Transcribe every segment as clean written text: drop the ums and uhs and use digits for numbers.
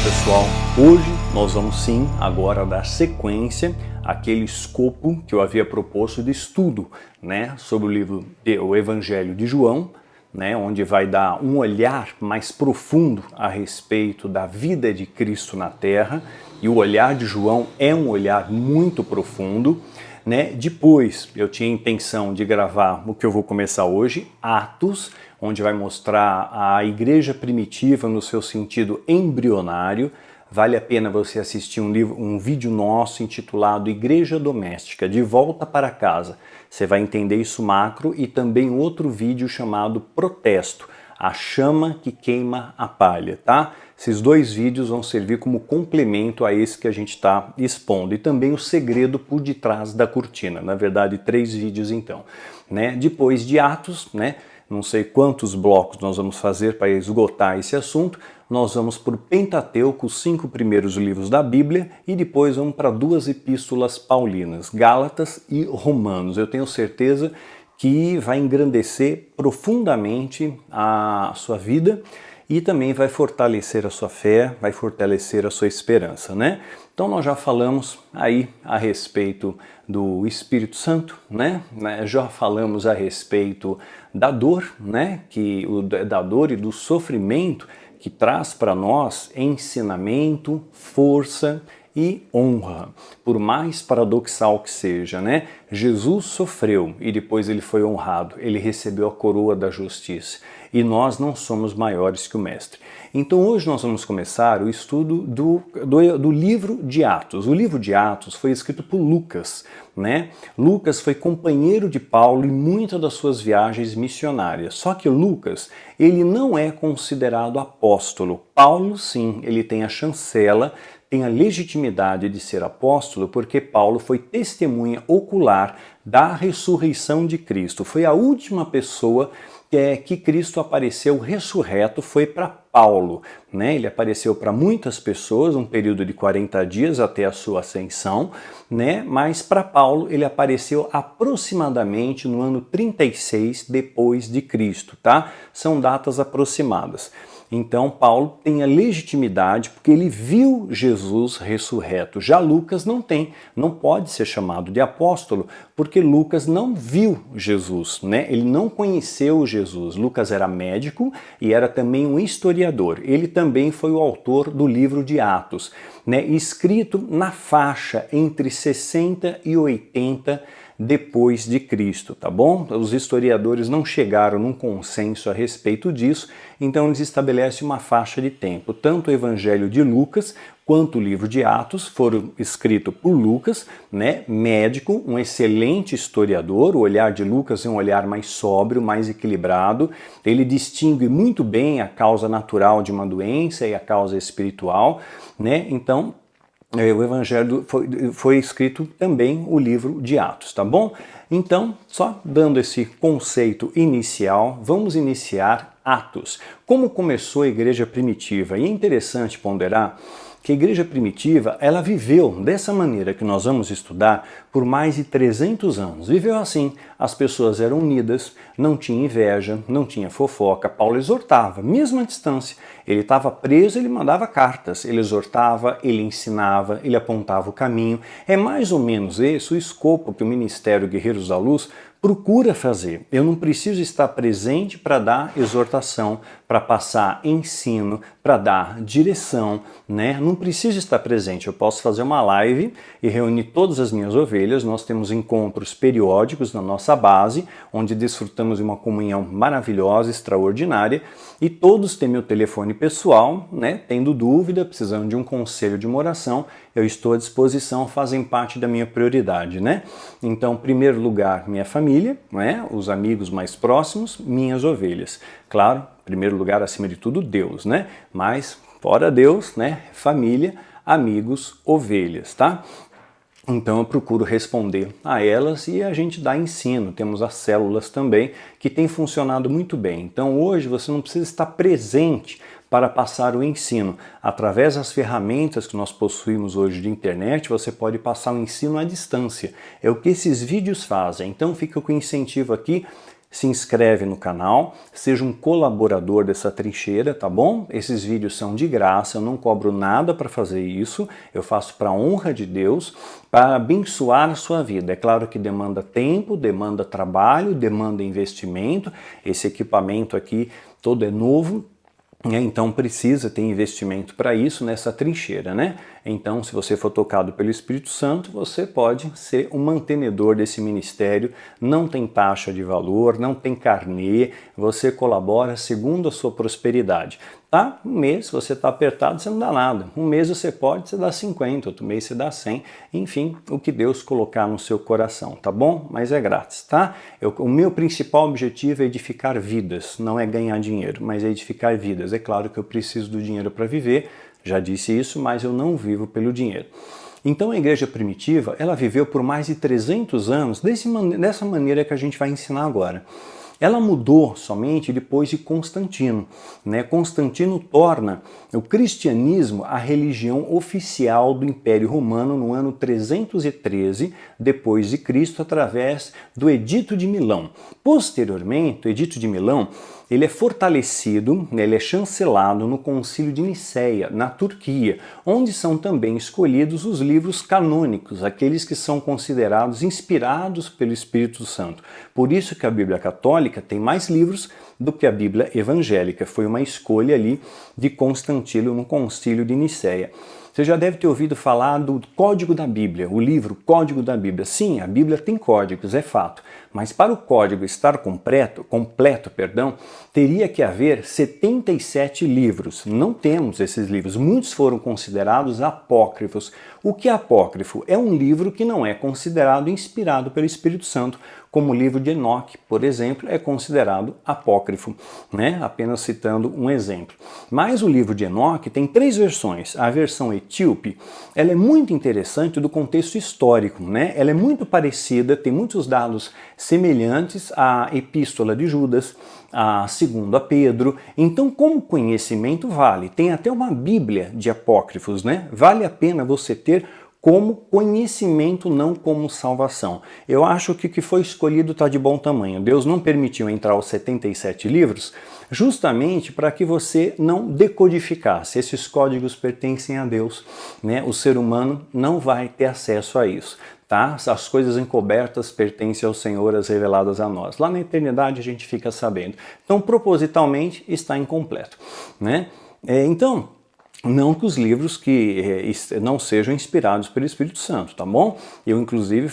pessoal, hoje nós vamos sim agora dar sequência àquele escopo que eu havia proposto de estudo, sobre o livro O Evangelho de João, onde vai dar um olhar mais profundo a respeito da vida de Cristo na Terra, e o olhar de João é um olhar muito profundo. Depois eu tinha a intenção de gravar o que eu vou começar hoje, Atos, onde vai mostrar a igreja primitiva no seu sentido embrionário. Vale a pena você assistir um vídeo nosso intitulado Igreja Doméstica, de volta para casa. Você vai entender isso macro, e também outro vídeo chamado Protesto, a chama que queima a palha, tá? Esses dois vídeos vão servir como complemento a esse que a gente está expondo. E também o segredo por detrás da cortina. Na verdade, 3 vídeos então. Depois de Atos, não sei quantos blocos nós vamos fazer para esgotar esse assunto. Nós vamos para o Pentateuco, os 5 primeiros livros da Bíblia, e depois vamos para 2 epístolas paulinas, Gálatas e Romanos. Eu tenho certeza que vai engrandecer profundamente a sua vida e também vai fortalecer a sua fé, vai fortalecer a sua esperança, Então nós já falamos aí a respeito do Espírito Santo, Já falamos a respeito da dor, da dor e do sofrimento que traz para nós ensinamento, força e honra, por mais paradoxal que seja, Jesus sofreu e depois ele foi honrado, ele recebeu a coroa da justiça, e nós não somos maiores que o Mestre. Então hoje nós vamos começar o estudo do livro de Atos. O livro de Atos foi escrito por Lucas, Lucas foi companheiro de Paulo em muitas das suas viagens missionárias, só que Lucas, ele não é considerado apóstolo. Paulo sim, ele tem a chancela, tem a legitimidade de ser apóstolo, porque Paulo foi testemunha ocular da ressurreição de Cristo. Foi a última pessoa que Cristo apareceu ressurreto, foi para Paulo. Ele apareceu para muitas pessoas, um período de 40 dias até a sua ascensão, mas para Paulo ele apareceu aproximadamente no ano 36 depois de Cristo, tá? São datas aproximadas. Então Paulo tem a legitimidade porque ele viu Jesus ressurreto. Já Lucas não pode ser chamado de apóstolo, porque Lucas não viu Jesus, ele não conheceu Jesus. Lucas era médico e era também um historiador. Ele também foi o autor do livro de Atos, escrito na faixa entre 60 e 80 depois de Cristo, tá bom? Os historiadores não chegaram num consenso a respeito disso, então eles estabelecem uma faixa de tempo. Tanto o Evangelho de Lucas quanto o livro de Atos foram escritos por Lucas, médico, um excelente historiador. O olhar de Lucas é um olhar mais sóbrio, mais equilibrado. Ele distingue muito bem a causa natural de uma doença e a causa espiritual, Então, o Evangelho foi escrito também o livro de Atos, tá bom? Então, só dando esse conceito inicial, vamos iniciar Atos. Como começou a igreja primitiva? E é interessante ponderar que a igreja primitiva, ela viveu dessa maneira que nós vamos estudar por mais de 300 anos. Viveu assim, as pessoas eram unidas, não tinha inveja, não tinha fofoca. Paulo exortava, mesmo à distância. Ele estava preso, ele mandava cartas, ele exortava, ele ensinava, ele apontava o caminho. É mais ou menos esse o escopo que o Ministério Guerreiros da Luz procura fazer. Eu não preciso estar presente para dar exortação, para passar ensino, para dar direção, Não preciso estar presente. Eu posso fazer uma live e reunir todas as minhas ovelhas. Nós temos encontros periódicos na nossa base, onde desfrutamos de uma comunhão maravilhosa, extraordinária, e todos têm meu telefone pessoal, Tendo dúvida, precisando de um conselho, de uma oração, eu estou à disposição, fazem parte da minha prioridade, Então, em primeiro lugar, minha família, os amigos mais próximos, minhas ovelhas. Claro, em primeiro lugar, acima de tudo, Deus, Mas, fora Deus, família, amigos, ovelhas, tá? Então eu procuro responder a elas e a gente dá ensino. Temos as células também, que tem funcionado muito bem. Então hoje você não precisa estar presente para passar o ensino. Através das ferramentas que nós possuímos hoje de internet, você pode passar o ensino à distância. É o que esses vídeos fazem. Então fica com o incentivo aqui. se inscreve no canal, seja um colaborador dessa trincheira, tá bom? Esses vídeos são de graça, eu não cobro nada para fazer isso, eu faço para a honra de Deus, para abençoar a sua vida. É claro que demanda tempo, demanda trabalho, demanda investimento, esse equipamento aqui todo é novo, então precisa ter investimento para isso nessa trincheira, né? Então, se você for tocado pelo Espírito Santo, você pode ser um mantenedor desse ministério, não tem taxa de valor, não tem carnê, você colabora segundo a sua prosperidade. Tá? Um mês você está apertado, você não dá nada. Um mês você dá 50, outro mês você dá 100. Enfim, o que Deus colocar no seu coração, tá bom? Mas é grátis, tá? O meu principal objetivo é edificar vidas, não é ganhar dinheiro, mas é edificar vidas. É claro que eu preciso do dinheiro para viver, já disse isso, mas eu não vivo pelo dinheiro. Então a igreja primitiva, ela viveu por mais de 300 anos dessa maneira que a gente vai ensinar agora. Ela mudou somente depois de Constantino, né? Constantino torna o cristianismo a religião oficial do Império Romano no ano 313 depois de Cristo, através do Edito de Milão. Posteriormente, o Edito de Milão, ele é fortalecido, ele é chancelado no Concílio de Niceia, na Turquia, onde são também escolhidos os livros canônicos, aqueles que são considerados inspirados pelo Espírito Santo. Por isso que a Bíblia Católica tem mais livros do que a Bíblia Evangélica. Foi uma escolha ali de Constantino no Concílio de Niceia. Você já deve ter ouvido falar do Código da Bíblia, o livro Código da Bíblia. Sim, a Bíblia tem códigos, é fato. Mas para o código estar completo, teria que haver 77 livros. Não temos esses livros. Muitos foram considerados apócrifos. O que é apócrifo? É um livro que não é considerado inspirado pelo Espírito Santo, como o livro de Enoque, por exemplo, é considerado apócrifo, né? Apenas citando um exemplo. Mas o livro de Enoque tem 3 versões. A versão etíope, ela é muito interessante do contexto histórico, né? Ela é muito parecida, tem muitos dados semelhantes à Epístola de Judas, a 2 Pedro. Então, como conhecimento vale. Tem até uma Bíblia de apócrifos, né? Vale a pena você ter como conhecimento, não como salvação. Eu acho que o que foi escolhido está de bom tamanho. Deus não permitiu entrar os 77 livros justamente para que você não decodificasse. Esses códigos pertencem a Deus, né? O ser humano não vai ter acesso a isso. Tá? As coisas encobertas pertencem ao Senhor, as reveladas a nós. Lá na eternidade a gente fica sabendo. Então, propositalmente, está incompleto, né? Então, não que os livros que não sejam inspirados pelo Espírito Santo, tá bom? Eu, inclusive,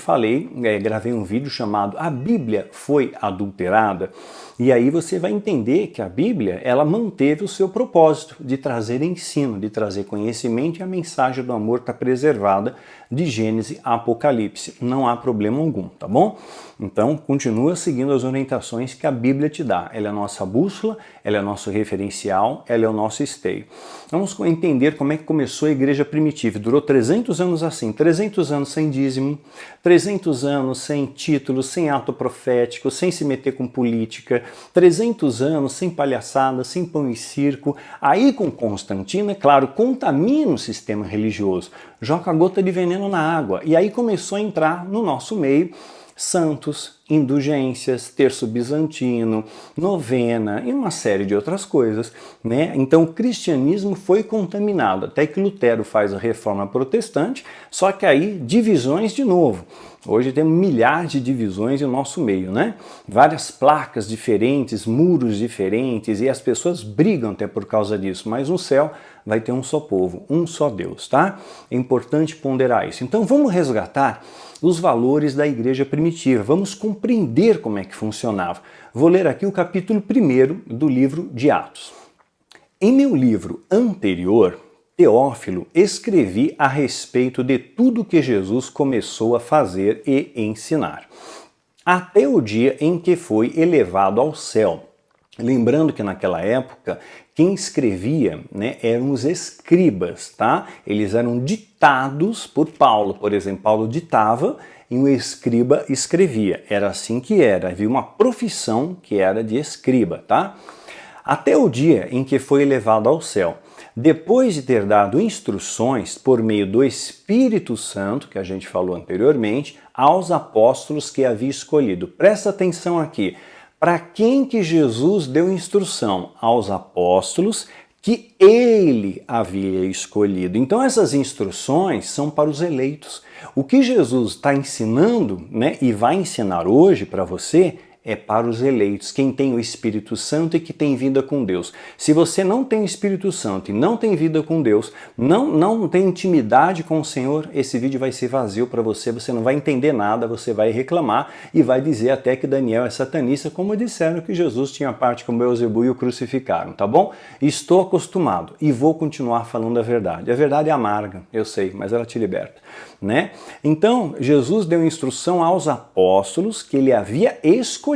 gravei um vídeo chamado A Bíblia Foi Adulterada? E aí você vai entender que a Bíblia, ela manteve o seu propósito de trazer ensino, de trazer conhecimento, e a mensagem do amor está preservada de Gênesis a Apocalipse. Não há problema algum, tá bom? Então, continua seguindo as orientações que a Bíblia te dá. Ela é a nossa bússola, ela é o nosso referencial, ela é o nosso esteio. Vamos entender como é que começou a igreja primitiva. Durou 300 anos assim, 300 anos sem dízimo, 300 anos sem títulos, sem ato profético, sem se meter com política, 300 anos sem palhaçada, sem pão e circo. Aí com Constantino, é claro, contamina o sistema religioso, joga a gota de veneno na água. E aí começou a entrar no nosso meio santos, indulgências, terço bizantino, novena e uma série de outras coisas, né? Então o cristianismo foi contaminado, até que Lutero faz a reforma protestante, só que aí divisões de novo. Hoje temos milhares de divisões no nosso meio, né? Várias placas diferentes, muros diferentes, e as pessoas brigam até por causa disso, mas no céu vai ter um só povo, um só Deus, tá? É importante ponderar isso. Então vamos resgatar os valores da igreja primitiva, vamos compreender como é que funcionava. Vou ler aqui o capítulo 1 do livro de Atos. Em meu livro anterior, Teófilo, escrevi a respeito de tudo que Jesus começou a fazer e ensinar, até o dia em que foi elevado ao céu. Lembrando que naquela época, quem escrevia, né, eram os escribas, tá? Eles eram ditados por Paulo. Por exemplo, Paulo ditava e o escriba escrevia. Era assim que era. Havia uma profissão que era de escriba, tá? Até o dia em que foi elevado ao céu. Depois de ter dado instruções por meio do Espírito Santo, que a gente falou anteriormente, aos apóstolos que havia escolhido. Presta atenção aqui. Para quem que Jesus deu instrução? Aos apóstolos que ele havia escolhido. Então essas instruções são para os eleitos. O que Jesus está ensinando, né, e vai ensinar hoje para você, é para os eleitos, quem tem o Espírito Santo e que tem vida com Deus. Se você não tem o Espírito Santo e não tem vida com Deus, não tem intimidade com o Senhor, esse vídeo vai ser vazio para você, você não vai entender nada, você vai reclamar e vai dizer até que Daniel é satanista, como disseram que Jesus tinha parte com Beelzebul e o crucificaram, tá bom? Estou acostumado e vou continuar falando a verdade. A verdade é amarga, eu sei, mas ela te liberta, né? Então, Jesus deu instrução aos apóstolos que ele havia escolhido,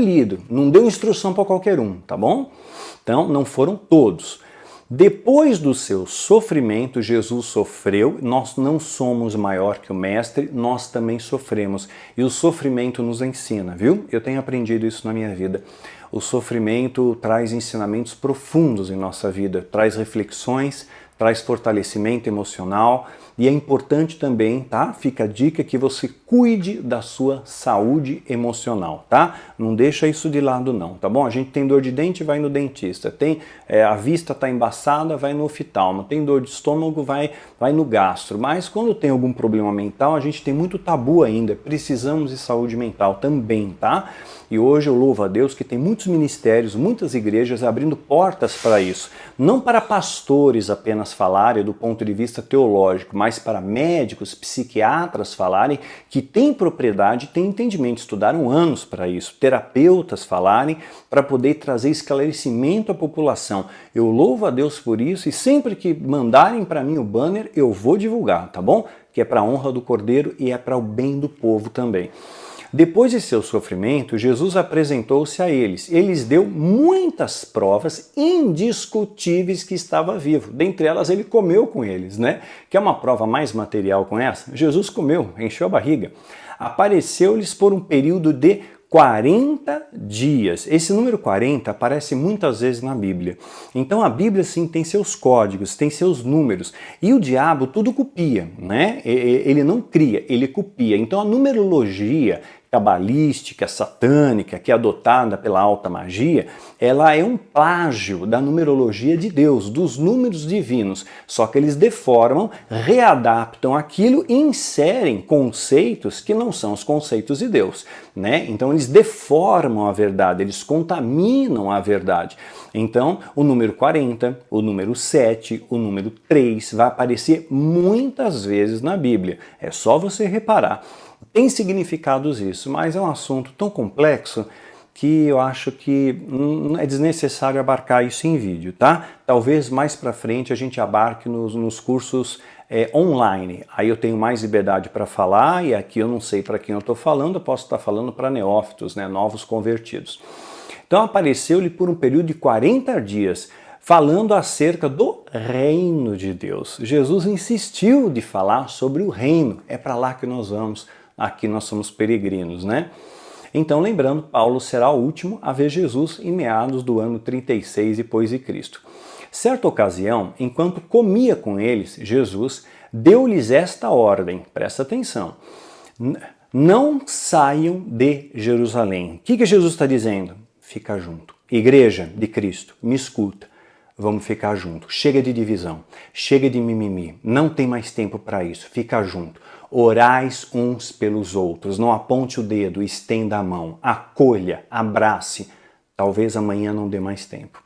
não deu instrução para qualquer um, tá bom? Então, não foram todos. Depois do seu sofrimento, Jesus sofreu, nós não somos maior que o Mestre, nós também sofremos. E o sofrimento nos ensina, viu? Eu tenho aprendido isso na minha vida. O sofrimento traz ensinamentos profundos em nossa vida, traz reflexões, traz fortalecimento emocional e é importante também, tá? Fica a dica que você cuide da sua saúde emocional, tá? Não deixa isso de lado não, tá bom? A gente tem dor de dente, vai no dentista, a vista tá embaçada, vai no oftalmo, tem dor de estômago, vai no gastro, mas quando tem algum problema mental, a gente tem muito tabu ainda, precisamos de saúde mental também, tá? E hoje eu louvo a Deus que tem muitos ministérios, muitas igrejas abrindo portas para isso. Não para pastores apenas falarem do ponto de vista teológico, mas para médicos, psiquiatras falarem que têm propriedade, têm entendimento, estudaram anos para isso. Terapeutas falarem para poder trazer esclarecimento à população. Eu louvo a Deus por isso e sempre que mandarem para mim o banner, eu vou divulgar, tá bom? Que é para a honra do Cordeiro e é para o bem do povo também. Depois de seu sofrimento, Jesus apresentou-se a eles. Eles deu muitas provas indiscutíveis que estava vivo. Dentre elas, ele comeu com eles, né? Quer uma prova mais material com essa? Jesus comeu, encheu a barriga. Apareceu-lhes por um período de 40 dias. Esse número 40 aparece muitas vezes na Bíblia. Então a Bíblia sim tem seus códigos, tem seus números. E o diabo tudo copia, né? Ele não cria, ele copia. Então a numerologia cabalística, satânica, que é adotada pela alta magia, ela é um plágio da numerologia de Deus, dos números divinos, só que eles deformam, readaptam aquilo e inserem conceitos que não são os conceitos de Deus, né? Então eles deformam a verdade, eles contaminam a verdade. Então o número 40, o número 7, o número 3 vai aparecer muitas vezes na Bíblia, é só você reparar. Tem significados isso, mas é um assunto tão complexo que eu acho que é desnecessário abarcar isso em vídeo, tá? Talvez mais para frente a gente abarque nos cursos online. Aí eu tenho mais liberdade para falar e aqui eu não sei para quem eu estou falando, eu posso estar falando para neófitos, né, novos convertidos. Então apareceu-lhe por um período de 40 dias, falando acerca do reino de Deus. Jesus insistiu de falar sobre o reino, é para lá que nós vamos. Aqui nós somos peregrinos, né? Então, lembrando, Paulo será o último a ver Jesus em meados do ano 36 depois de Cristo. Certa ocasião, enquanto comia com eles, Jesus deu-lhes esta ordem, presta atenção, não saiam de Jerusalém. O que Jesus está dizendo? Fica junto. Igreja de Cristo, me escuta. Vamos ficar junto. Chega de divisão, chega de mimimi, não tem mais tempo para isso, fica junto. Orais uns pelos outros, não aponte o dedo, estenda a mão, acolha, abrace. Talvez amanhã não dê mais tempo.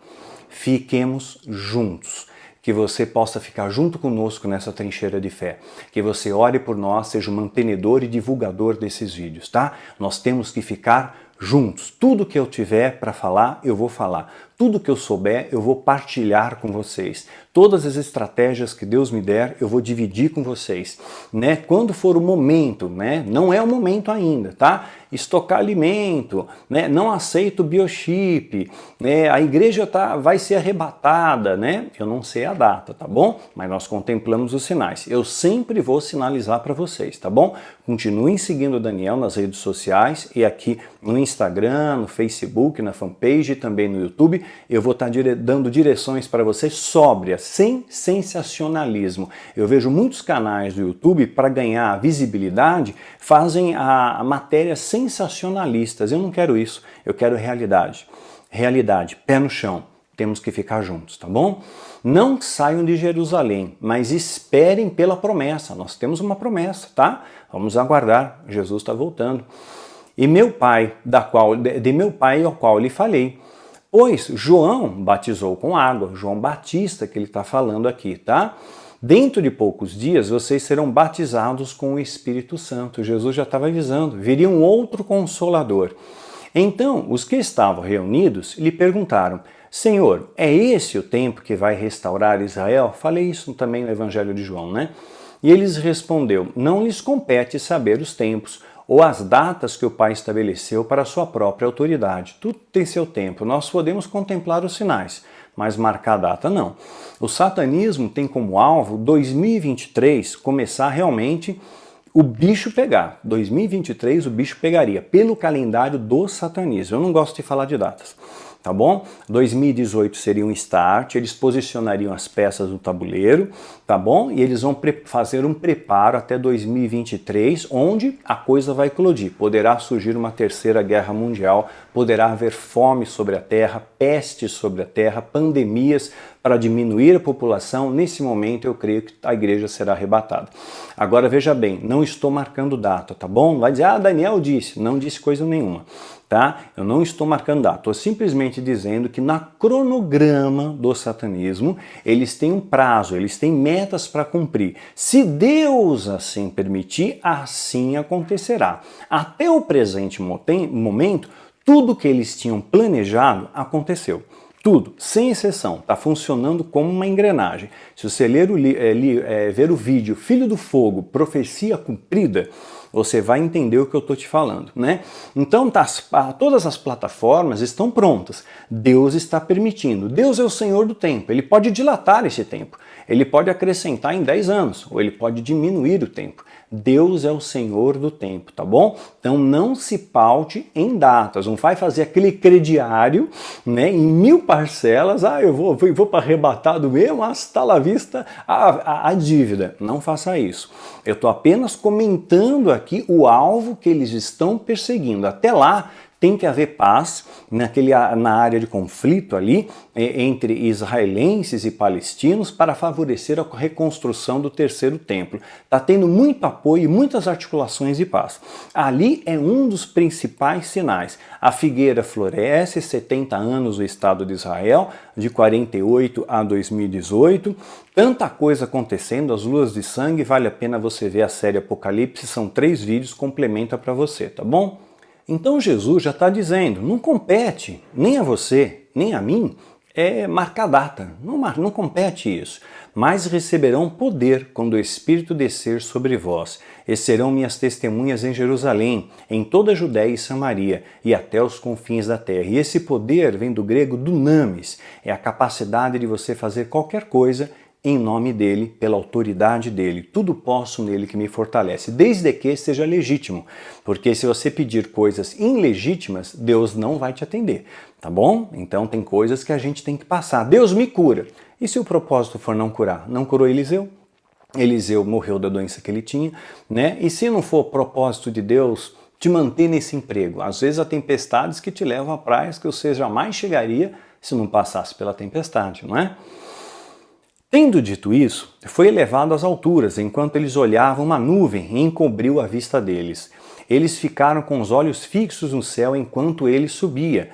Fiquemos juntos. Que você possa ficar junto conosco nessa trincheira de fé. Que você ore por nós, seja o mantenedor e divulgador desses vídeos, tá? Nós temos que ficar juntos. Tudo que eu tiver para falar, eu vou falar. Tudo que eu souber, eu vou partilhar com vocês. Todas as estratégias que Deus me der, eu vou dividir com vocês, né? Quando for o momento, né? Não é o momento ainda, tá? Estocar alimento, né? Não aceito biochip, né? A igreja vai ser arrebatada, né? Eu não sei a data, tá bom? Mas nós contemplamos os sinais. Eu sempre vou sinalizar para vocês, tá bom? Continuem seguindo o Daniel nas redes sociais e aqui no Instagram, no Facebook, na fanpage e também no YouTube. eu vou estar dando direções para você sóbrias, sem sensacionalismo. Eu vejo muitos canais do YouTube, para ganhar visibilidade, fazem a matérias sensacionalistas. Eu não quero isso, eu quero realidade. Realidade, pé no chão. Temos que ficar juntos, tá bom? Não saiam de Jerusalém, mas esperem pela promessa. Nós temos uma promessa, tá? Vamos aguardar. Jesus está voltando. E meu pai, de meu pai ao qual lhe falei. Pois João batizou com água, João Batista que ele está falando aqui, tá? Dentro de poucos dias vocês serão batizados com o Espírito Santo. Jesus já estava avisando, viria um outro Consolador. Então, os que estavam reunidos lhe perguntaram: Senhor, é esse o tempo que vai restaurar Israel? Falei isso também no Evangelho de João, né? E eles respondeu: não lhes compete saber os tempos ou as datas que o Pai estabeleceu para a sua própria autoridade. Tudo tem seu tempo. Nós podemos contemplar os sinais, mas marcar a data não. O satanismo tem como alvo 2023 começar realmente o bicho pegar. 2023 o bicho pegaria, pelo calendário do satanismo. Eu não gosto de falar de datas, tá bom? 2018 seria um start, eles posicionariam as peças no tabuleiro, tá bom? E eles vão fazer um preparo até 2023, onde a coisa vai eclodir. Poderá surgir uma terceira guerra mundial, poderá haver fome sobre a terra, pestes sobre a terra, pandemias para diminuir a população. Nesse momento eu creio que a igreja será arrebatada. Agora veja bem, não estou marcando data, tá bom? Vai dizer, Daniel disse. Não disse coisa nenhuma. Tá? Eu não estou marcando data, estou simplesmente dizendo que na cronograma do satanismo eles têm um prazo, eles têm metas para cumprir. Se Deus assim permitir, assim acontecerá. Até o presente momento, tudo que eles tinham planejado aconteceu. Tudo, sem exceção, está funcionando como uma engrenagem. Se você ver o vídeo Filho do Fogo, Profecia Cumprida, você vai entender o que eu estou te falando, né? Então, todas as plataformas estão prontas. Deus está permitindo. Deus é o Senhor do tempo. Ele pode dilatar esse tempo. Ele pode acrescentar em 10 anos, ou ele pode diminuir o tempo. Deus é o Senhor do tempo, tá bom? Então não se paute em datas, não vai fazer aquele crediário, né, em 1000 parcelas, eu vou para arrebatado mesmo, hasta la vista a dívida. Não faça isso. Eu estou apenas comentando aqui o alvo que eles estão perseguindo. Até lá, tem que haver paz na área de conflito ali entre israelenses e palestinos para favorecer a reconstrução do terceiro templo. Está tendo muito apoio e muitas articulações de paz. Ali é um dos principais sinais. A figueira floresce, 70 anos o Estado de Israel, de 48 a 2018. Tanta coisa acontecendo, as luas de sangue, vale a pena você ver a série Apocalipse, são 3 vídeos, complementa para você, tá bom? Então Jesus já está dizendo, não compete nem a você, nem a mim, marcar data, não compete isso, mas receberão poder quando o Espírito descer sobre vós, e serão minhas testemunhas em Jerusalém, em toda a Judéia e Samaria, e até os confins da terra. E esse poder vem do grego dunamis, é a capacidade de você fazer qualquer coisa em nome dele, pela autoridade dele. Tudo posso nele que me fortalece, desde que seja legítimo. Porque se você pedir coisas ilegítimas, Deus não vai te atender, tá bom? Então tem coisas que a gente tem que passar. Deus me cura. E se o propósito for não curar? Não curou Eliseu? Eliseu morreu da doença que ele tinha, né? E se não for propósito de Deus te manter nesse emprego? Às vezes há tempestades que te levam a praias que você jamais chegaria se não passasse pela tempestade, não é? Tendo dito isso, foi elevado às alturas, enquanto eles olhavam uma nuvem e encobriu a vista deles. Eles ficaram com os olhos fixos no céu enquanto ele subia.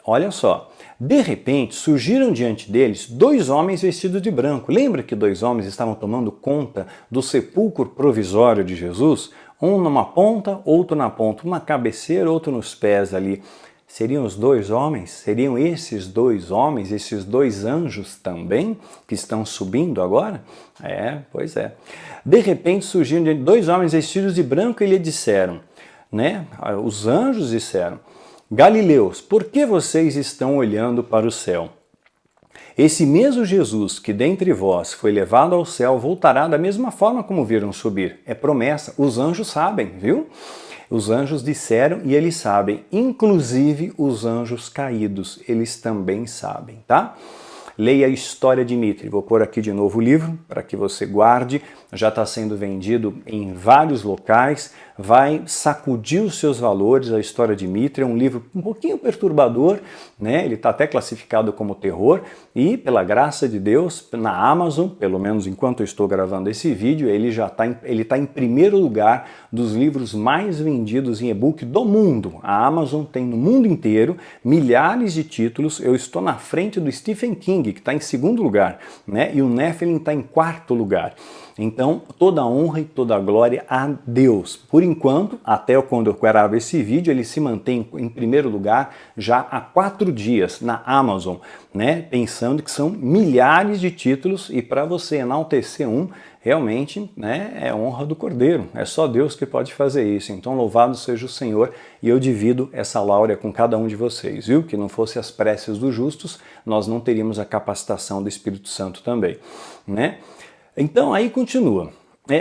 Olha só, de repente surgiram diante deles 2 homens vestidos de branco. Lembra que 2 homens estavam tomando conta do sepulcro provisório de Jesus? Um numa ponta, outro na ponta, uma cabeceira, outro nos pés ali. Seriam os 2 homens? Seriam esses 2 homens, esses 2 anjos também, que estão subindo agora? Pois é. De repente surgiram 2 homens vestidos de branco e lhe disseram, né? Os anjos disseram, Galileus, por que vocês estão olhando para o céu? Esse mesmo Jesus que dentre vós foi levado ao céu voltará da mesma forma como viram subir. É promessa, os anjos sabem, viu? Os anjos disseram e eles sabem, inclusive os anjos caídos, eles também sabem, tá? Leia a História de Mitre. Vou pôr aqui de novo o livro para que você guarde. Já está sendo vendido em vários locais. Vai sacudir os seus valores. A História de Mitre é um livro um pouquinho perturbador, né? Ele está até classificado como terror e, pela graça de Deus, na Amazon, pelo menos enquanto eu estou gravando esse vídeo, ele já está em primeiro lugar dos livros mais vendidos em e-book do mundo. A Amazon tem no mundo inteiro milhares de títulos. Eu estou na frente do Stephen King, que está em segundo lugar, né? E o Nephilim está em quarto lugar. Então, toda a honra e toda a glória a Deus. Por enquanto, até quando eu gravo esse vídeo, ele se mantém em primeiro lugar já há 4 dias na Amazon, né? Pensando que são milhares de títulos e para você enaltecer um, realmente, né, é honra do Cordeiro. É só Deus que pode fazer isso. Então, louvado seja o Senhor e eu divido essa láurea com cada um de vocês, viu? Que não fosse as preces dos justos, nós não teríamos a capacitação do Espírito Santo também, né? Então, aí continua.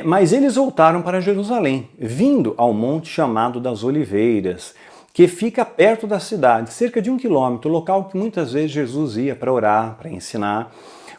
Mas eles voltaram para Jerusalém, vindo ao monte chamado das Oliveiras, que fica perto da cidade, cerca de 1 quilômetro, local que muitas vezes Jesus ia para orar, para ensinar.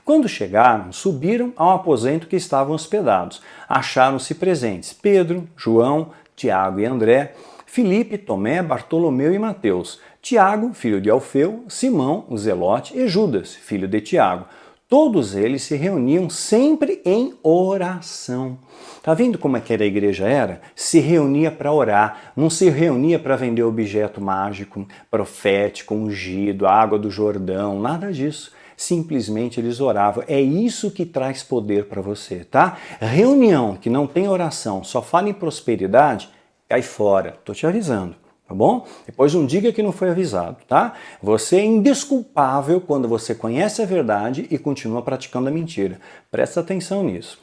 Quando chegaram, subiram ao aposento que estavam hospedados. Acharam-se presentes Pedro, João, Tiago e André, Filipe, Tomé, Bartolomeu e Mateus, Tiago, filho de Alfeu, Simão, o Zelote e Judas, filho de Tiago. Todos eles se reuniam sempre em oração. Tá vendo como é que a igreja era? Se reunia para orar, não se reunia para vender objeto mágico, profético, ungido, água do Jordão, nada disso. Simplesmente eles oravam. É isso que traz poder para você, tá? Reunião que não tem oração, só fala em prosperidade, cai fora. Tô te avisando. Tá bom? Depois não diga que não foi avisado, tá? Você é indesculpável quando você conhece a verdade e continua praticando a mentira. Presta atenção nisso.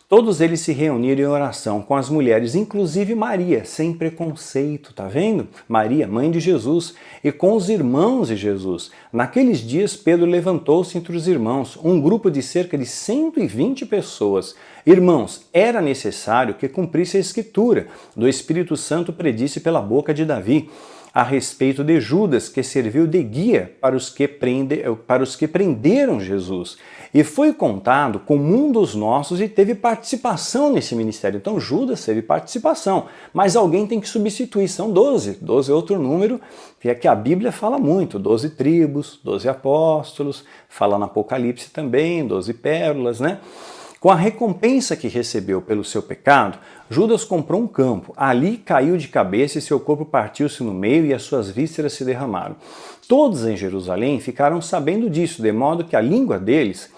Todos eles se reuniram em oração com as mulheres, inclusive Maria, sem preconceito, tá vendo? Maria, mãe de Jesus, e com os irmãos de Jesus. Naqueles dias, Pedro levantou-se entre os irmãos, um grupo de cerca de 120 pessoas. Irmãos, era necessário que cumprisse a Escritura, do Espírito Santo predisse pela boca de Davi, a respeito de Judas, que serviu de guia para os que prenderam Jesus. E foi contado como um dos nossos e teve participação nesse ministério. Então Judas teve participação, mas alguém tem que substituir. São 12. 12 é outro número que a Bíblia fala muito. 12 tribos, 12 apóstolos, fala no Apocalipse também, 12 pérolas, né? Com a recompensa que recebeu pelo seu pecado, Judas comprou um campo. Ali caiu de cabeça e seu corpo partiu-se no meio e as suas vísceras se derramaram. Todos em Jerusalém ficaram sabendo disso, de modo que a língua deles,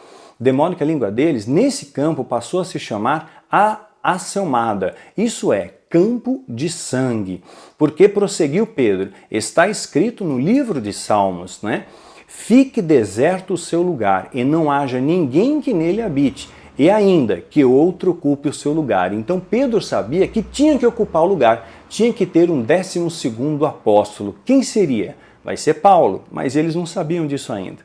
nesse campo passou a se chamar a Acelmada, isso é, campo de sangue. Porque prosseguiu Pedro, está escrito no livro de Salmos, né? Fique deserto o seu lugar e não haja ninguém que nele habite. E ainda que outro ocupe o seu lugar. Então Pedro sabia que tinha que ocupar o lugar, tinha que ter um 12º apóstolo. Quem seria? Vai ser Paulo, mas eles não sabiam disso ainda.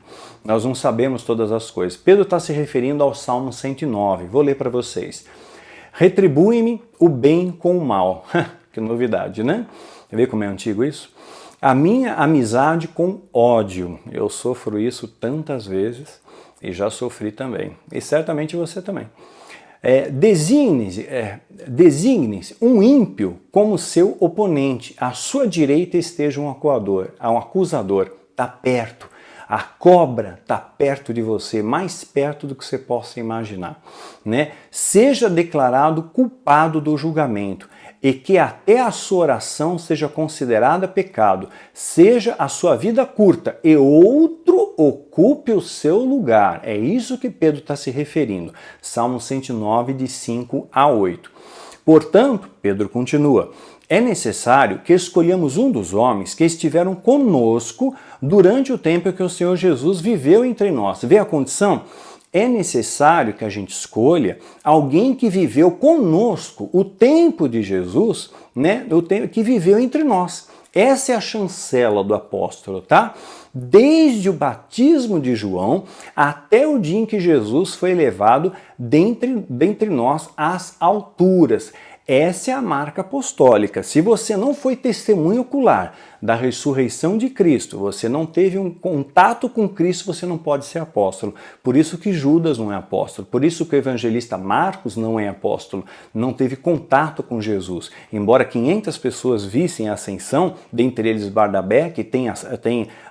Nós não sabemos todas as coisas. Pedro está se referindo ao Salmo 109. Vou ler para vocês. Retribui-me o bem com o mal. Que novidade, né? Vê como é antigo isso? A minha amizade com ódio. Eu sofro isso tantas vezes. E já sofri também. E certamente você também. Designe-se um ímpio como seu oponente. À sua direita esteja um acusador. Está perto. A cobra está perto de você, mais perto do que você possa imaginar, né? Seja declarado culpado do julgamento e que até a sua oração seja considerada pecado. Seja a sua vida curta e outro ocupe o seu lugar. É isso que Pedro está se referindo. Salmo 109, de 5 a 8. Portanto, Pedro continua, é necessário que escolhamos um dos homens que estiveram conosco durante o tempo que o Senhor Jesus viveu entre nós. Vê a condição? É necessário que a gente escolha alguém que viveu conosco o tempo de Jesus, né? O tempo que viveu entre nós. Essa é a chancela do apóstolo, tá? Desde o batismo de João até o dia em que Jesus foi levado dentre nós às alturas. Essa é a marca apostólica. Se você não foi testemunho ocular da ressurreição de Cristo, você não teve um contato com Cristo, você não pode ser apóstolo. Por isso que Judas não é apóstolo, por isso que o evangelista Marcos não é apóstolo, não teve contato com Jesus. Embora 500 pessoas vissem a ascensão, dentre eles Barnabé, que tem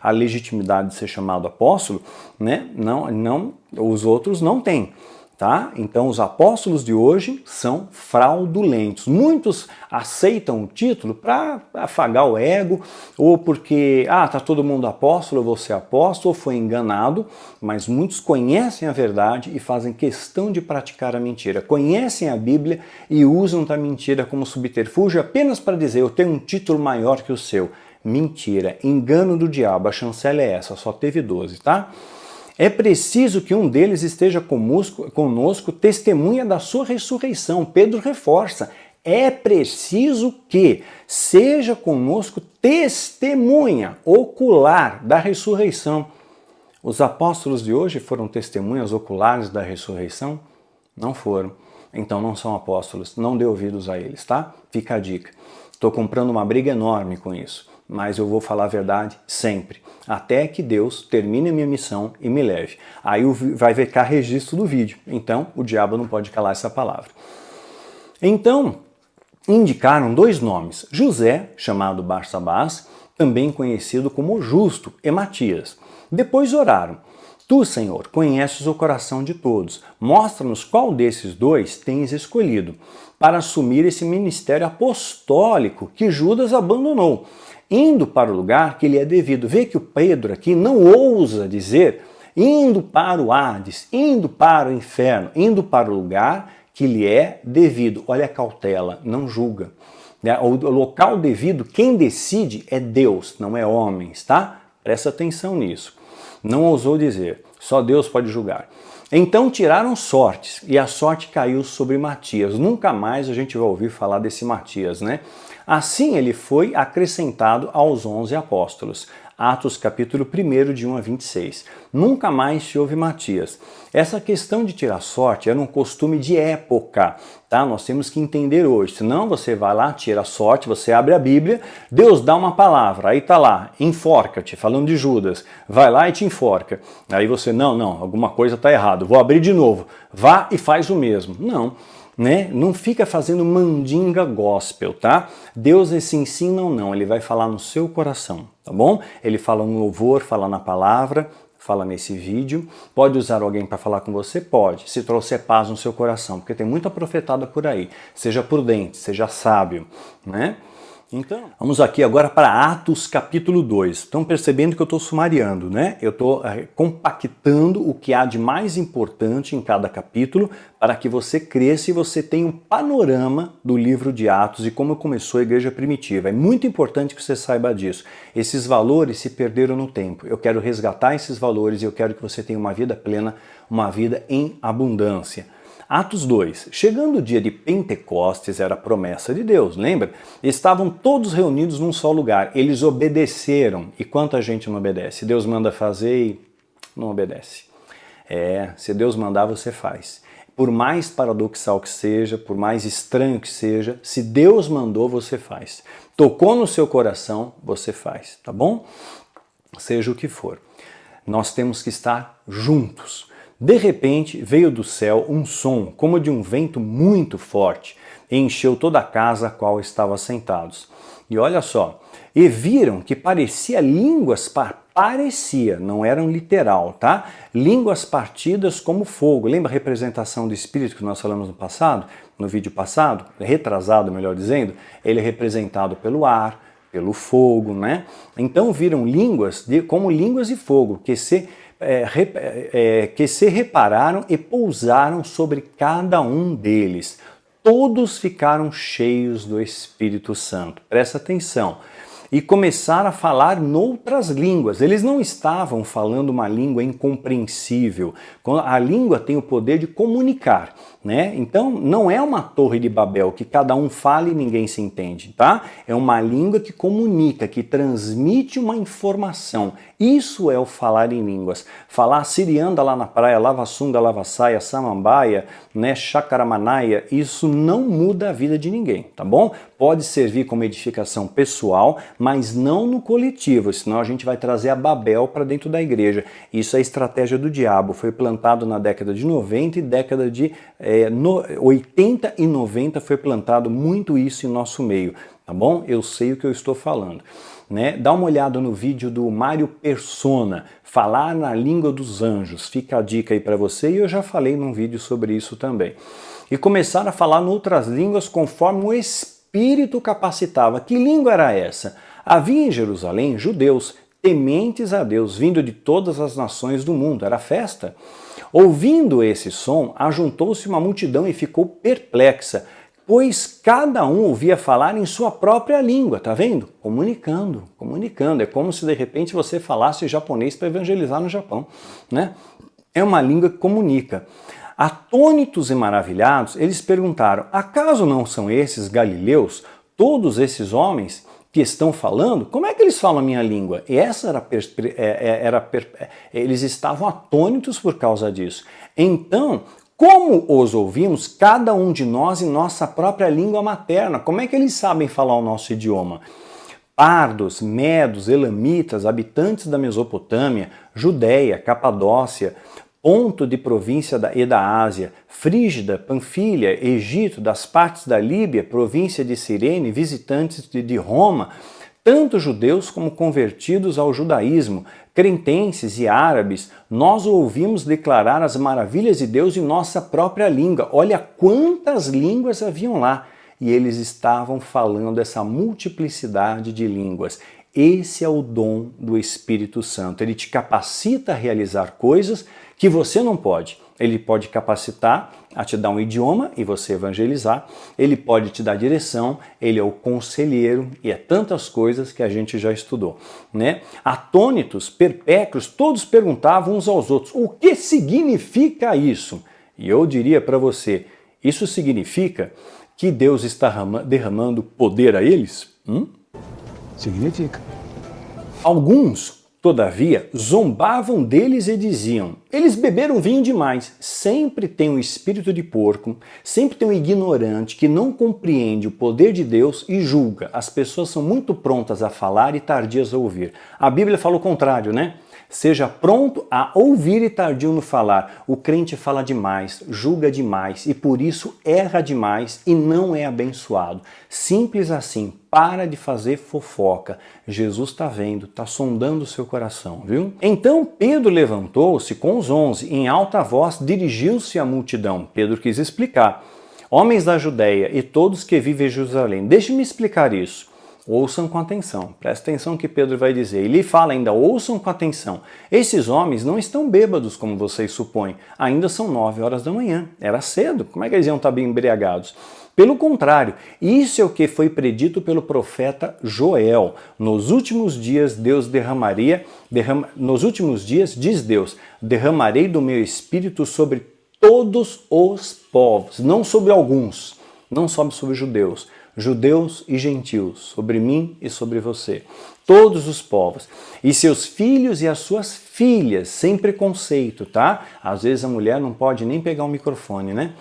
a legitimidade de ser chamado apóstolo, né? Não, os outros não têm. Tá? Então os apóstolos de hoje são fraudulentos. Muitos aceitam o título para afagar o ego, ou porque, tá todo mundo apóstolo, eu vou ser apóstolo, ou foi enganado, mas muitos conhecem a verdade e fazem questão de praticar a mentira. Conhecem a Bíblia e usam da mentira como subterfúgio apenas para dizer, eu tenho um título maior que o seu. Mentira, engano do diabo, a chancela é essa, só teve 12, tá? É preciso que um deles esteja conosco, testemunha da sua ressurreição. Pedro reforça, é preciso que seja conosco testemunha ocular da ressurreição. Os apóstolos de hoje foram testemunhas oculares da ressurreição? Não foram. Então não são apóstolos, não dê ouvidos a eles, tá? Fica a dica. Estou comprando uma briga enorme com isso, mas eu vou falar a verdade sempre, até que Deus termine a minha missão e me leve. Aí vai ficar registro do vídeo, então o diabo não pode calar essa palavra. Então, indicaram 2 nomes, José, chamado Barsabás, também conhecido como Justo, e Matias. Depois oraram, tu, Senhor, conheces o coração de todos, mostra-nos qual desses 2 tens escolhido para assumir esse ministério apostólico que Judas abandonou, indo para o lugar que lhe é devido. Vê que o Pedro aqui não ousa dizer indo para o Hades, indo para o inferno, indo para o lugar que lhe é devido. Olha a cautela, não julga. O local devido, quem decide é Deus, não é homens, tá? Presta atenção nisso. Não ousou dizer, só Deus pode julgar. Então tiraram sortes, e a sorte caiu sobre Matias. Nunca mais a gente vai ouvir falar desse Matias, né? Assim ele foi acrescentado aos 11 apóstolos. Atos capítulo 1, de 1 a 26. Nunca mais se ouve Matias. Essa questão de tirar sorte era um costume de época, tá? Nós temos que entender hoje. Senão você vai lá, tira sorte, você abre a Bíblia, Deus dá uma palavra, aí tá lá, enforca-te, falando de Judas. Vai lá e te enforca. Aí você, não, alguma coisa tá errado, vou abrir de novo. Vá e faz o mesmo. Não. Né? Não fica fazendo mandinga gospel, tá? Deus esse ensina ou não, ele vai falar no seu coração, tá bom? Ele fala no louvor, fala na palavra, fala nesse vídeo. Pode usar alguém para falar com você? Pode, se trouxer paz no seu coração, porque tem muita profetada por aí. Seja prudente, seja sábio, né? Então, vamos aqui agora para Atos capítulo 2. Estão percebendo que eu estou sumariando, né? Eu estou compactando o que há de mais importante em cada capítulo para que você cresça e você tenha um panorama do livro de Atos e como começou a igreja primitiva. É muito importante que você saiba disso. Esses valores se perderam no tempo. Eu quero resgatar esses valores e eu quero que você tenha uma vida plena, uma vida em abundância. Atos 2. Chegando o dia de Pentecostes, era a promessa de Deus, lembra? Estavam todos reunidos num só lugar. Eles obedeceram. E quanta gente não obedece? Deus manda fazer e não obedece. Se Deus mandar, você faz. Por mais paradoxal que seja, por mais estranho que seja, se Deus mandou, você faz. Tocou no seu coração, você faz, tá bom? Seja o que for. Nós temos que estar juntos. De repente veio do céu um som como de um vento muito forte e encheu toda a casa a qual estavam sentados. E olha só, e viram que parecia línguas, parecia, não eram literal, tá? Línguas partidas como fogo. Lembra a representação do Espírito que nós falamos no passado? No vídeo passado? Retrasado, melhor dizendo? Ele é representado pelo ar, pelo fogo, né? Então viram línguas como línguas de fogo, que se repararam e pousaram sobre cada um deles. Todos ficaram cheios do Espírito Santo. Presta atenção. e começaram a falar noutras línguas. Eles não estavam falando uma língua incompreensível. A língua tem o poder de comunicar, né? Então não é uma torre de Babel que cada um fala e ninguém se entende, tá? É uma língua que comunica, que transmite uma informação. Isso é o falar em línguas. Falar sirianda lá na praia, lava sunga, lava saia, samambaia, né, chacaramanaia, isso não muda a vida de ninguém, tá bom? Pode servir como edificação pessoal, mas não no coletivo, senão a gente vai trazer a Babel para dentro da igreja. Isso é estratégia do diabo, foi plantado na década de 90 e década de 80 e 90 foi plantado muito isso em nosso meio, tá bom? Eu sei o que eu estou falando. Né? Dá uma olhada no vídeo do Mário Persona, falar na língua dos anjos, fica a dica aí para você, e eu já falei num vídeo sobre isso também. E começaram a falar em outras línguas conforme o Espírito capacitava. Que língua era essa? Havia em Jerusalém judeus, tementes a Deus, vindo de todas as nações do mundo, era festa. Ouvindo esse som, ajuntou-se uma multidão e ficou perplexa, pois cada um ouvia falar em sua própria língua, tá vendo? Comunicando. É como se de repente você falasse japonês para evangelizar no Japão, né? É uma língua que comunica. Atônitos e maravilhados, eles perguntaram: acaso não são esses galileus, todos esses homens que estão falando? Como é que eles falam a minha língua? E essa eles estavam atônitos por causa disso. Então, como os ouvimos, cada um de nós em nossa própria língua materna? Como é que eles sabem falar o nosso idioma? Pardos, medos, elamitas, habitantes da Mesopotâmia, Judéia, Capadócia, Ponto de província da Ásia, Frígida, Panfilha, Egito, das partes da Líbia, província de Cirene, visitantes de Roma, tanto judeus como convertidos ao judaísmo, cretenses e árabes, nós ouvimos declarar as maravilhas de Deus em nossa própria língua. Olha quantas línguas haviam lá. E eles estavam falando essa multiplicidade de línguas. Esse é o dom do Espírito Santo. Ele te capacita a realizar coisas que você não pode. Ele pode capacitar a te dar um idioma e você evangelizar. Ele pode te dar direção, ele é o conselheiro e é tantas coisas que a gente já estudou, né? Atônitos, perpétuos, todos perguntavam uns aos outros: o que significa isso? E eu diria para você, isso significa que Deus está derramando poder a eles? Significa. Alguns, todavia, zombavam deles e diziam: eles beberam vinho demais. Sempre tem um espírito de porco, sempre tem um ignorante que não compreende o poder de Deus e julga. As pessoas são muito prontas a falar e tardias a ouvir. A Bíblia fala o contrário, né? Seja pronto a ouvir e tardio no falar. O crente fala demais, julga demais e por isso erra demais e não é abençoado. Simples assim, para de fazer fofoca. Jesus está vendo, está sondando o seu coração, viu? Então Pedro levantou-se com os 11, em alta voz dirigiu-se à multidão. Pedro quis explicar: homens da Judéia e todos que vivem em Jerusalém, deixe-me explicar isso. Ouçam com atenção, presta atenção no que Pedro vai dizer. Ele fala ainda: ouçam com atenção. Esses homens não estão bêbados como vocês supõem. Ainda são 9 horas da manhã. Era cedo. Como é que eles iam estar bem embriagados? Pelo contrário, isso é o que foi predito pelo profeta Joel. Nos últimos dias, nos últimos dias, diz Deus, derramarei do meu espírito sobre todos os povos, não sobre alguns, não sobre judeus e gentios, sobre mim e sobre você, todos os povos, e seus filhos e as suas filhas, sem preconceito, tá? Às vezes a mulher não pode nem pegar um microfone, né?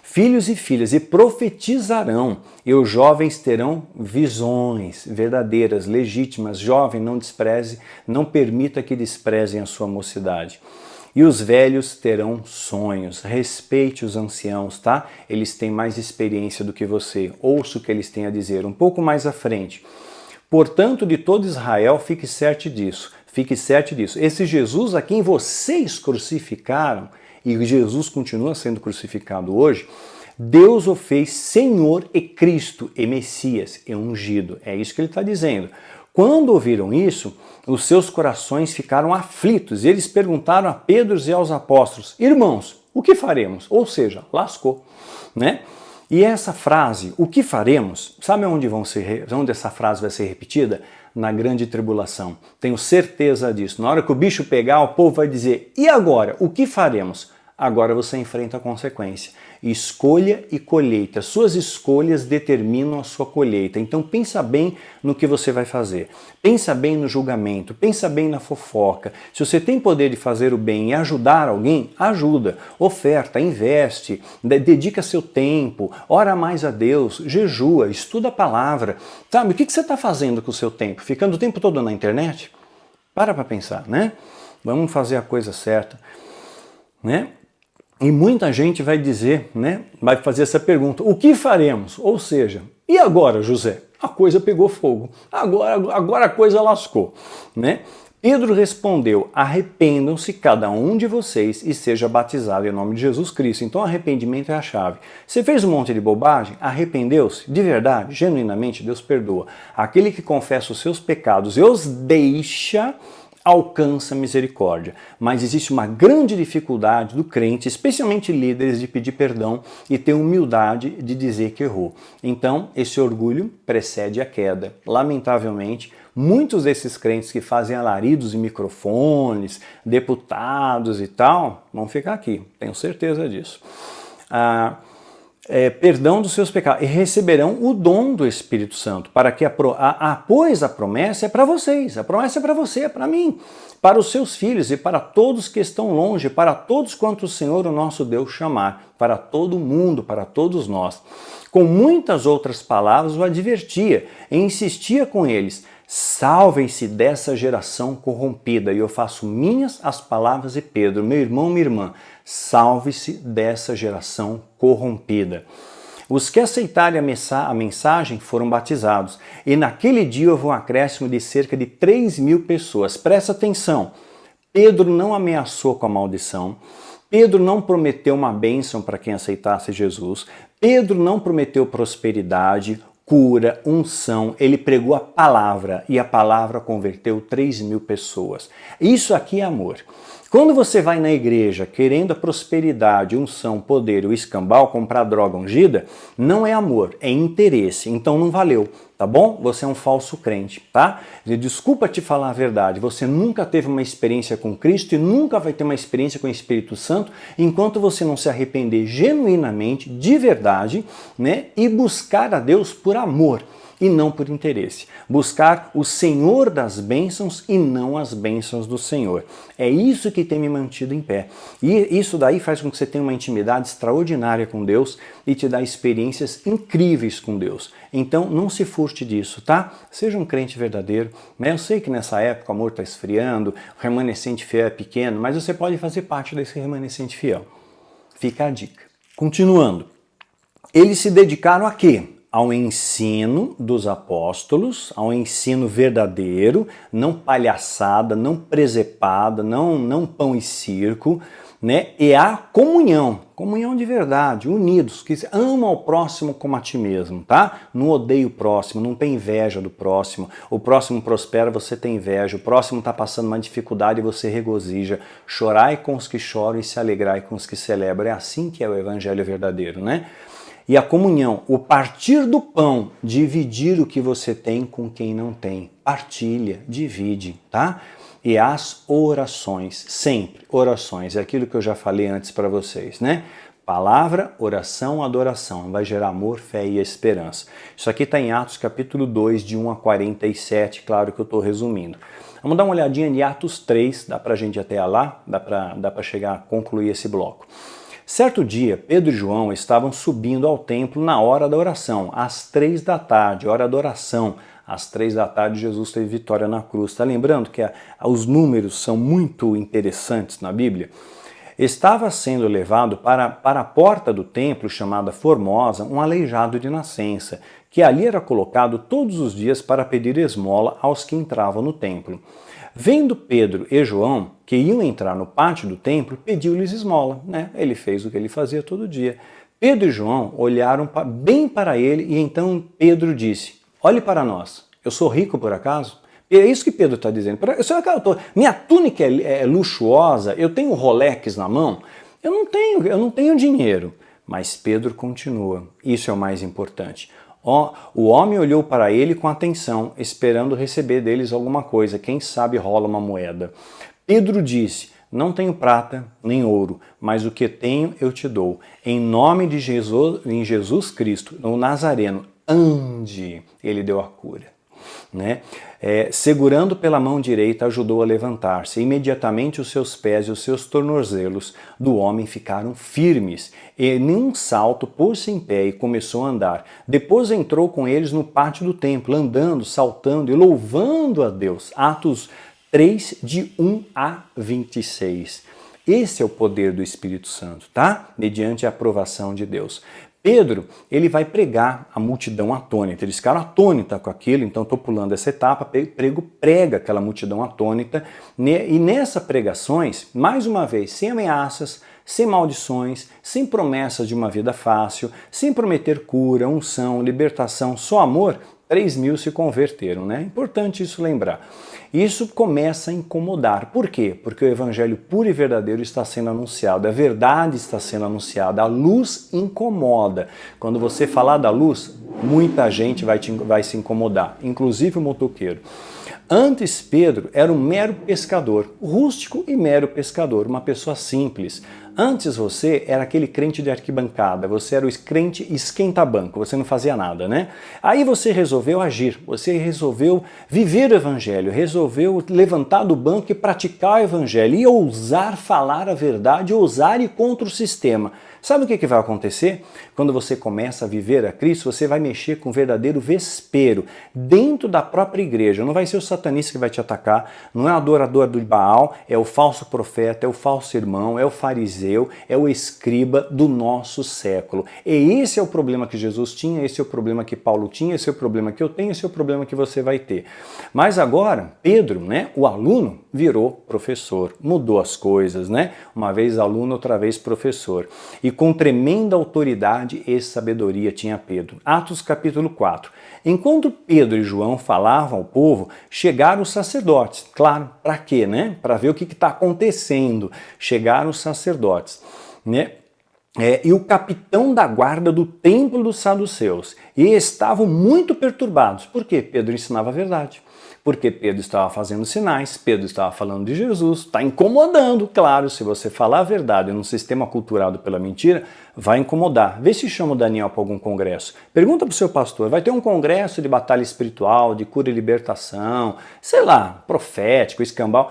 Filhos e filhas, e profetizarão, e os jovens terão visões verdadeiras, legítimas. Jovem, não despreze, não permita que desprezem a sua mocidade. E os velhos terão sonhos. Respeite os anciãos, tá? Eles têm mais experiência do que você. Ouça o que eles têm a dizer. Um pouco mais à frente. Portanto, de todo Israel, fique certo disso. Fique certo disso. Esse Jesus a quem vocês crucificaram, e Jesus continua sendo crucificado hoje, Deus o fez Senhor e Cristo, e Messias, e ungido. É isso que ele está dizendo. Quando ouviram isso, os seus corações ficaram aflitos e eles perguntaram a Pedro e aos apóstolos: irmãos, o que faremos? Ou seja, lascou, né? E essa frase, o que faremos, sabe onde essa frase vai ser repetida? Na grande tribulação. Tenho certeza disso. Na hora que o bicho pegar, o povo vai dizer, e agora? O que faremos? Agora você enfrenta a consequência. Escolha e colheita. Suas escolhas determinam a sua colheita. Então pensa bem no que você vai fazer. Pensa bem no julgamento. Pensa bem na fofoca. Se você tem poder de fazer o bem e ajudar alguém, ajuda. Oferta, investe, dedica seu tempo, ora mais a Deus, jejua, estuda a palavra. Sabe, o que você está fazendo com o seu tempo? Ficando o tempo todo na internet? Para pensar, né? Vamos fazer a coisa certa, né? E muita gente vai dizer, né, vai fazer essa pergunta, o que faremos? Ou seja, e agora, José? A coisa pegou fogo, agora a coisa lascou, né? Pedro respondeu, arrependam-se cada um de vocês e seja batizado em nome de Jesus Cristo. Então arrependimento é a chave. Você fez um monte de bobagem, arrependeu-se, de verdade, genuinamente, Deus perdoa. Aquele que confessa os seus pecados e os deixa, alcança misericórdia. Mas existe uma grande dificuldade do crente, especialmente líderes, de pedir perdão e ter humildade de dizer que errou. Então, esse orgulho precede a queda. Lamentavelmente, muitos desses crentes que fazem alaridos em microfones, deputados e tal, vão ficar aqui, tenho certeza disso. Perdão dos seus pecados e receberão o dom do Espírito Santo, para que pois a promessa é para vocês, a promessa é para você, é para mim, para os seus filhos e para todos que estão longe, para todos quantos o Senhor, o nosso Deus, chamar, para todo mundo, para todos nós. Com muitas outras palavras o advertia e insistia com eles, salvem-se dessa geração corrompida. E eu faço minhas as palavras de Pedro, meu irmão, minha irmã, salve-se dessa geração corrompida. Os que aceitaram a mensagem foram batizados, e naquele dia houve um acréscimo de cerca de 3.000 pessoas. Presta atenção, Pedro não ameaçou com a maldição, Pedro não prometeu uma bênção para quem aceitasse Jesus, Pedro não prometeu prosperidade, cura, unção, ele pregou a palavra e a palavra converteu 3.000 pessoas. Isso aqui é amor. Quando você vai na igreja querendo a prosperidade, unção, poder, o escambau, comprar droga ungida, não é amor, é interesse, então não valeu, tá bom? Você é um falso crente, tá? Desculpa te falar a verdade, você nunca teve uma experiência com Cristo e nunca vai ter uma experiência com o Espírito Santo enquanto você não se arrepender genuinamente, de verdade, né? E buscar a Deus por amor e não por interesse. Buscar o Senhor das bênçãos e não as bênçãos do Senhor. É isso que tem me mantido em pé. E isso daí faz com que você tenha uma intimidade extraordinária com Deus e te dá experiências incríveis com Deus. Então não se furte disso, tá? Seja um crente verdadeiro. Eu sei que nessa época o amor está esfriando, o remanescente fiel é pequeno, mas você pode fazer parte desse remanescente fiel. Fica a dica. Continuando. Eles se dedicaram a quê? Ao ensino dos apóstolos, ao ensino verdadeiro, não palhaçada, não presepada, não pão e circo, né? E a comunhão de verdade, unidos, que amam ao próximo como a ti mesmo, tá? Não odeia o próximo, não tem inveja do próximo, o próximo prospera, você tem inveja, o próximo está passando uma dificuldade e você regozija, chorai com os que choram e se alegrai com os que celebram, é assim que é o evangelho verdadeiro, né? E a comunhão, o partir do pão, dividir o que você tem com quem não tem. Partilha, divide, tá? E as orações, sempre orações, é aquilo que eu já falei antes para vocês, né? Palavra, oração, adoração, vai gerar amor, fé e esperança. Isso aqui está em Atos capítulo 2, de 1 a 47, claro que eu estou resumindo. Vamos dar uma olhadinha em Atos 3, dá para a gente ir até lá, dá para chegar a concluir esse bloco. Certo dia, Pedro e João estavam subindo ao templo na hora da oração, às 3 da tarde, hora da oração. Às 3 da tarde, Jesus teve vitória na cruz. Está lembrando que os números são muito interessantes na Bíblia? Estava sendo levado para a porta do templo, chamada Formosa, um aleijado de nascença, que ali era colocado todos os dias para pedir esmola aos que entravam no templo. Vendo Pedro e João, que iam entrar no pátio do templo, pediu-lhes esmola, né? Ele fez o que ele fazia todo dia. Pedro e João olharam bem para ele e então Pedro disse, olhe para nós, eu sou rico por acaso? É isso que Pedro está dizendo. Minha túnica é luxuosa, eu tenho Rolex na mão, eu não tenho dinheiro. Mas Pedro continua. Isso é o mais importante. O homem olhou para ele com atenção, esperando receber deles alguma coisa. Quem sabe rola uma moeda. Pedro disse: não tenho prata nem ouro, mas o que tenho eu te dou. Em nome de Jesus Cristo, o Nazareno, ande. Ele deu a cura. Né? Segurando pela mão direita, ajudou a levantar-se. Imediatamente os seus pés e os seus tornozelos do homem ficaram firmes. E num salto pôs-se em pé e começou a andar. Depois entrou com eles no pátio do templo, andando, saltando e louvando a Deus. Atos 3, de 1 a 26. Esse é o poder do Espírito Santo, tá? Mediante a aprovação de Deus. Pedro, ele vai pregar a multidão atônita. Eles ficaram atônita com aquilo, então estou pulando essa etapa. Prega aquela multidão atônita. E nessas pregações, mais uma vez, sem ameaças, sem maldições, sem promessas de uma vida fácil, sem prometer cura, unção, libertação, só amor, 3.000 se converteram, né? É importante isso lembrar. Isso começa a incomodar. Por quê? Porque o evangelho puro e verdadeiro está sendo anunciado, a verdade está sendo anunciada, a luz incomoda. Quando você falar da luz, muita gente vai se incomodar, inclusive o motoqueiro. Antes, Pedro era um mero pescador, rústico e mero pescador, uma pessoa simples. Antes você era aquele crente de arquibancada, você era o crente esquenta-banco, você não fazia nada, né? Aí você resolveu agir, você resolveu viver o evangelho, resolveu levantar do banco e praticar o evangelho e ousar falar a verdade, ousar ir contra o sistema. Sabe o que vai acontecer? Quando você começa a viver a Cristo, você vai mexer com um verdadeiro vespeiro dentro da própria igreja. Não vai ser o satanista que vai te atacar, não é o adorador do Baal, é o falso profeta, é o falso irmão, é o fariseu, é o escriba do nosso século. E esse é o problema que Jesus tinha, esse é o problema que Paulo tinha, esse é o problema que eu tenho, esse é o problema que você vai ter. Mas agora, Pedro, né, o aluno, virou professor, mudou as coisas, né? Uma vez aluno, outra vez professor. E com tremenda autoridade e sabedoria tinha Pedro. Atos capítulo 4. Enquanto Pedro e João falavam ao povo, chegaram os sacerdotes. Claro, para quê, né? Para ver o que está acontecendo. Chegaram os sacerdotes, né? E o capitão da guarda do templo dos saduceus. E estavam muito perturbados. Por quê? Pedro ensinava a verdade. Porque Pedro estava fazendo sinais, Pedro estava falando de Jesus, está incomodando, claro, se você falar a verdade num sistema culturado pela mentira, vai incomodar. Vê se chama o Daniel para algum congresso. Pergunta para o seu pastor, vai ter um congresso de batalha espiritual, de cura e libertação, sei lá, profético, escambau.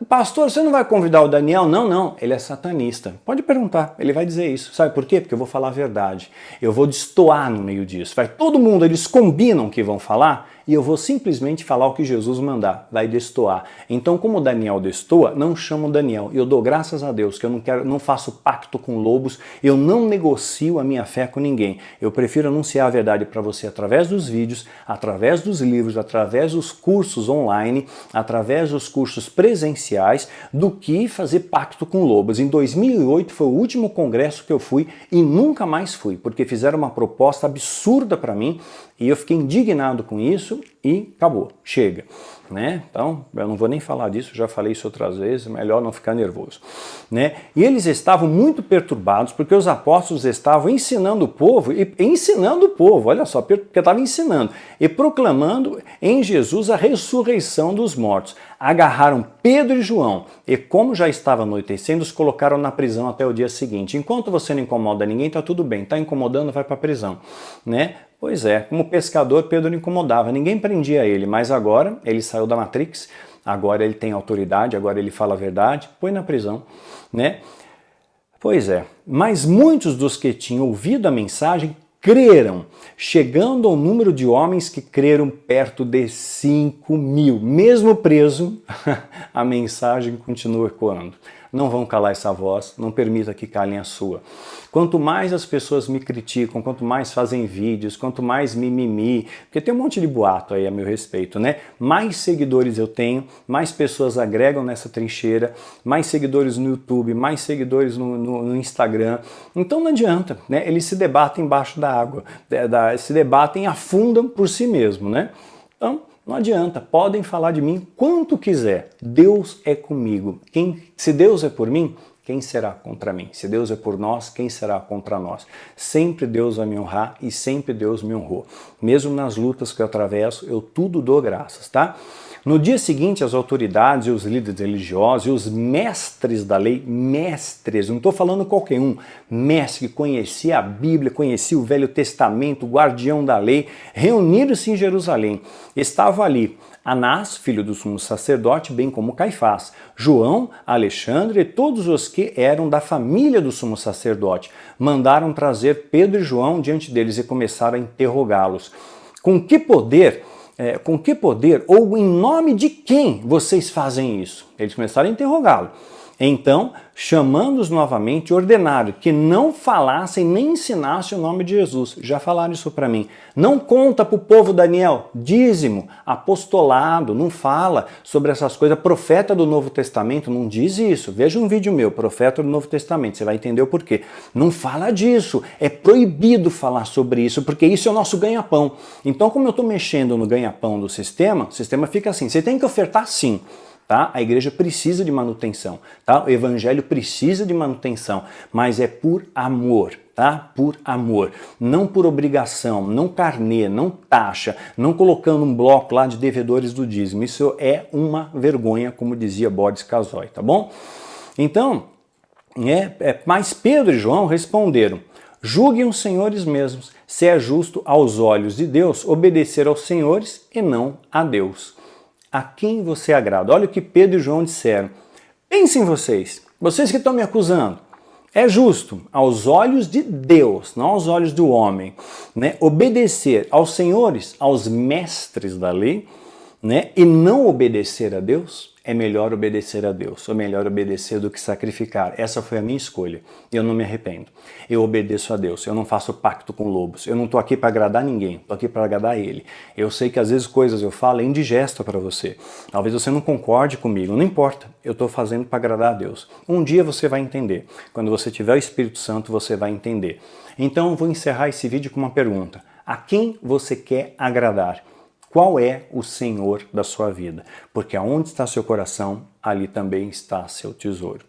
Pastor, você não vai convidar o Daniel? Não, ele é satanista. Pode perguntar, ele vai dizer isso. Sabe por quê? Porque eu vou falar a verdade. Eu vou destoar no meio disso. Vai todo mundo, eles combinam que vão falar e eu vou simplesmente falar o que Jesus mandar. Vai destoar. Então, como o Daniel destoa, não chamo o Daniel. Eu dou graças a Deus que eu não faço pacto com lobos, eu não negocio a minha fé com ninguém. Eu prefiro anunciar a verdade para você através dos vídeos, através dos livros, através dos cursos online, através dos cursos presenciais, do que fazer pacto com lobos. Em 2008 foi o último congresso que eu fui e nunca mais fui, porque fizeram uma proposta absurda para mim e eu fiquei indignado com isso e acabou, chega. Né? Então, eu não vou nem falar disso, já falei isso outras vezes, melhor não ficar nervoso. Né? E eles estavam muito perturbados porque os apóstolos estavam ensinando o povo, olha só, porque estavam ensinando, e proclamando em Jesus a ressurreição dos mortos. Agarraram Pedro e João e, como já estava anoitecendo, os colocaram na prisão até o dia seguinte. Enquanto você não incomoda ninguém, está tudo bem, está incomodando, vai para a prisão. Né? Pois é, como pescador, Pedro não incomodava, ninguém prendia ele, mas agora ele saiu da Matrix, agora ele tem autoridade, agora ele fala a verdade, põe na prisão, né? Pois é, mas muitos dos que tinham ouvido a mensagem creram, chegando ao número de homens que creram perto de 5.000. Mesmo preso, a mensagem continua ecoando. Não vão calar essa voz, não permita que calem a sua. Quanto mais as pessoas me criticam, quanto mais fazem vídeos, quanto mais mimimi, porque tem um monte de boato aí a meu respeito, né? Mais seguidores eu tenho, mais pessoas agregam nessa trincheira, mais seguidores no YouTube, mais seguidores no Instagram. Então não adianta, né? Eles se debatem embaixo da água, se debatem e afundam por si mesmo, né? Então, não adianta, podem falar de mim quanto quiser. Deus é comigo. Se Deus é por mim, quem será contra mim? Se Deus é por nós, quem será contra nós? Sempre Deus vai me honrar e sempre Deus me honrou. Mesmo nas lutas que eu atravesso, eu tudo dou graças, tá? No dia seguinte, as autoridades e os líderes religiosos e os mestres da lei, mestres, não estou falando qualquer um, mestre que conhecia a Bíblia, conhecia o Velho Testamento, o guardião da lei, reuniram-se em Jerusalém. Estava ali Anás, filho do sumo sacerdote, bem como Caifás, João, Alexandre e todos os que eram da família do sumo sacerdote. Mandaram trazer Pedro e João diante deles e começaram a interrogá-los. Com que poder ou em nome de quem vocês fazem isso? Eles começaram a interrogá-lo. Então, chamando-os novamente, ordenaram que não falassem nem ensinassem o nome de Jesus. Já falaram isso para mim. Não conta para o povo, Daniel, dízimo, apostolado, não fala sobre essas coisas. Profeta do Novo Testamento não diz isso. Veja um vídeo meu, profeta do Novo Testamento, você vai entender o porquê. Não fala disso, é proibido falar sobre isso, porque isso é o nosso ganha-pão. Então, como eu estou mexendo no ganha-pão do sistema, o sistema fica assim, você tem que ofertar sim. Tá? A igreja precisa de manutenção, tá? O evangelho precisa de manutenção, mas é por amor, tá? Por amor, não por obrigação, não carnê, não taxa, não colocando um bloco lá de devedores do dízimo. Isso é uma vergonha, como dizia Boris Casoy, tá bom? Então, mas Pedro e João responderam: julguem os senhores mesmos, se é justo aos olhos de Deus obedecer aos senhores e não a Deus. A quem você agrada? Olha o que Pedro e João disseram. Pensem vocês que estão me acusando. É justo aos olhos de Deus, não aos olhos do homem, né? Obedecer aos senhores, aos mestres da lei, né? E não obedecer a Deus. É melhor obedecer a Deus, ou melhor obedecer do que sacrificar. Essa foi a minha escolha. Eu não me arrependo. Eu obedeço a Deus. Eu não faço pacto com lobos. Eu não estou aqui para agradar ninguém. Estou aqui para agradar Ele. Eu sei que às vezes coisas eu falo é indigesta para você. Talvez você não concorde comigo. Não importa. Eu estou fazendo para agradar a Deus. Um dia você vai entender. Quando você tiver o Espírito Santo, você vai entender. Então eu vou encerrar esse vídeo com uma pergunta. A quem você quer agradar? Qual é o Senhor da sua vida? Porque aonde está seu coração, ali também está seu tesouro.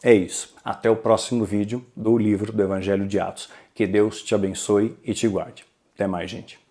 É isso. Até o próximo vídeo do livro do Evangelho de Atos. Que Deus te abençoe e te guarde. Até mais, gente.